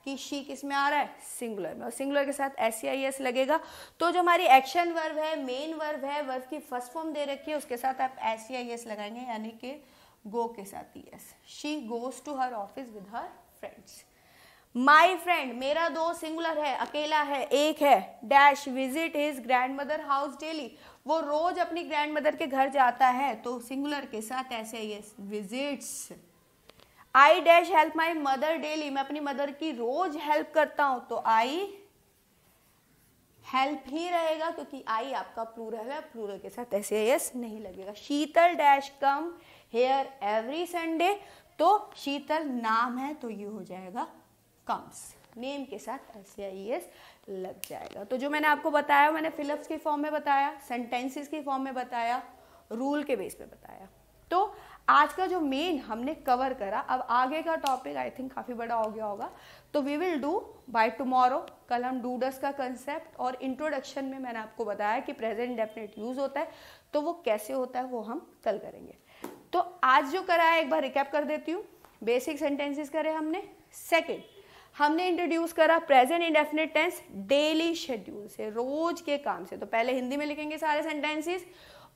S1: कि शी किस में आ रहा है, सिंगुलर में, और सिंगुलर के साथ SCIS लगेगा. तो जो हमारी एक्शन वर्ब है, मेन वर्ब है, वर्ब की फर्स्ट फॉर्म दे रखी है, उसके साथ आप SCIS लगाएंगे, यानी कि गो के साथ ES. She goes to her office with her friends. My friend, मेरा दोस्त, सिंगुलर है, अकेला है, एक है. Dash visit his grand mother house daily, वो रोज अपनी ग्रैंड मदर के घर जाता है, तो सिंगुलर के साथ SCIS visits. I dash help my mother daily, मैं अपनी मदर की रोज हेल्प करता हूं, तो आई हेल्प ही रहेगा क्योंकि आई आपका प्लूरल है, प्लूरल के साथ SCIS नहीं लगेगा. Sheetal dash come here every Sunday, तो शीतल नाम है तो ये हो जाएगा कम्स, नेम के साथ SCIS लग जाएगा. तो जो मैंने आपको बताया मैंने फिलअप्स की फॉर्म में बताया, सेंटेंसेस की फॉर्म में बताया, रूल के बेस पे बताया. तो आज का जो मेन हमने कवर करा, अब आगे का टॉपिक आई थिंक काफ़ी बड़ा हो गया होगा, तो we will do by tomorrow. कल हम डूडस का कंसेप्ट और इंट्रोडक्शन में मैंने आपको बताया कि प्रेजेंट इंडेफिनिट यूज होता है, तो वो कैसे होता है वो हम कल करेंगे. तो आज जो करा है एक बार रिकैप कर देती हूँ. बेसिक सेंटेंसेस करे हमने. सेकेंड, हमने इंट्रोड्यूस करा present indefinite tense daily schedule से, रोज के काम से. तो पहले हिंदी में लिखेंगे सारे सेंटेंसेस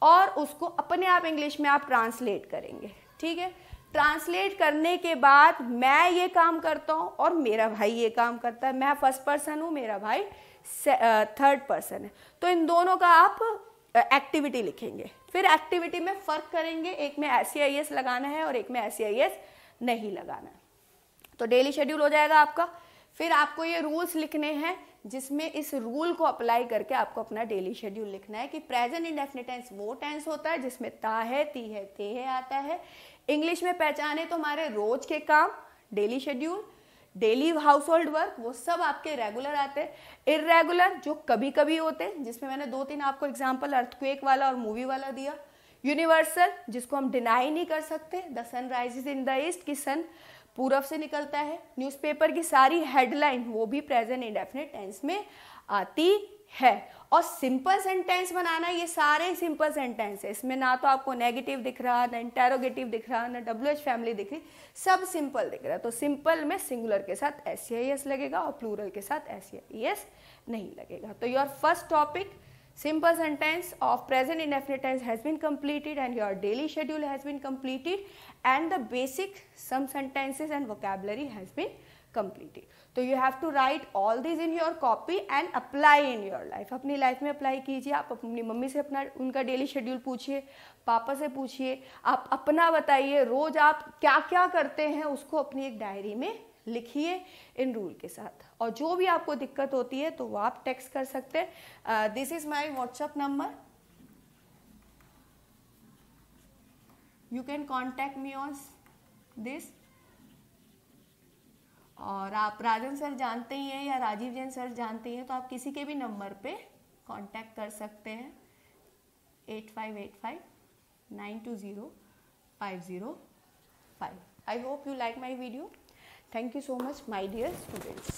S1: और उसको अपने आप इंग्लिश में आप ट्रांसलेट करेंगे. ठीक है. ट्रांसलेट करने के बाद मैं ये काम करता हूँ और मेरा भाई ये काम करता है. मैं फर्स्ट पर्सन हूँ, मेरा भाई थर्ड पर्सन है. तो इन दोनों का आप एक्टिविटी लिखेंगे. फिर एक्टिविटी में फर्क करेंगे, एक में SCIS लगाना है और एक में SCIS नहीं लगाना है. तो डेली शेड्यूल हो जाएगा आपका. फिर आपको ये रूल्स लिखने हैं जिसमें इस रूल को अप्लाई करके आपको अपना डेली शेड्यूल लिखना है कि प्रेजेंट इंडेफिनिट टेंस वो टेंस होता है जिसमें ता है, ती है, ते है आता है. इंग्लिश में पहचाने तो हमारे रोज के काम daily schedule, daily house hold work वो सब आपके रेगुलर आते हैं. इर्रेगुलर जो कभी कभी होते हैं, जिसमें मैंने 2-3 आपको एग्जाम्पल अर्थक्वेक वाला और मूवी वाला दिया. यूनिवर्सल जिसको हम डिनाई नहीं कर सकते, the sun rises in the east, कि सन पूरब से निकलता है. न्यूज़पेपर की सारी हेडलाइन वो भी प्रेजेंट इंडेफिनिट टेंस में आती है. और सिंपल सेंटेंस बनाना, ये सारे सिंपल सेंटेंस है, इसमें ना तो आपको नेगेटिव दिख रहा, ना इंटेरोगेटिव दिख रहा, ना WH फैमिली दिख रही, सब सिंपल दिख रहा है. तो सिंपल में सिंगुलर के साथ SCIS लगेगा और प्लूरल के साथ SCIS नहीं लगेगा. तो your first topic simple sentence of present indefinite tense has been completed and your daily schedule has been completed and the basic some sentences and vocabulary has been completed. So you have to write all these in your copy and apply in your life. अपनी life में apply कीजिए. आप अपनी mummy से अपना उनका daily schedule पूछिए, पापा से पूछिए, आप अपना बताइए, रोज आप क्या क्या करते हैं उसको अपनी एक डायरी में लिखिए इन रूल के साथ. और जो भी आपको दिक्कत होती है तो वो आप टेक्स्ट कर सकते हैं. This is my WhatsApp number, you can contact me on this. और आप राजन सर जानते ही हैं या राजीव जैन सर जानते ही हैं, तो आप किसी के भी नंबर पे कांटेक्ट कर सकते हैं. 8585920505. I hope you like my video. Thank you so much, my dear students.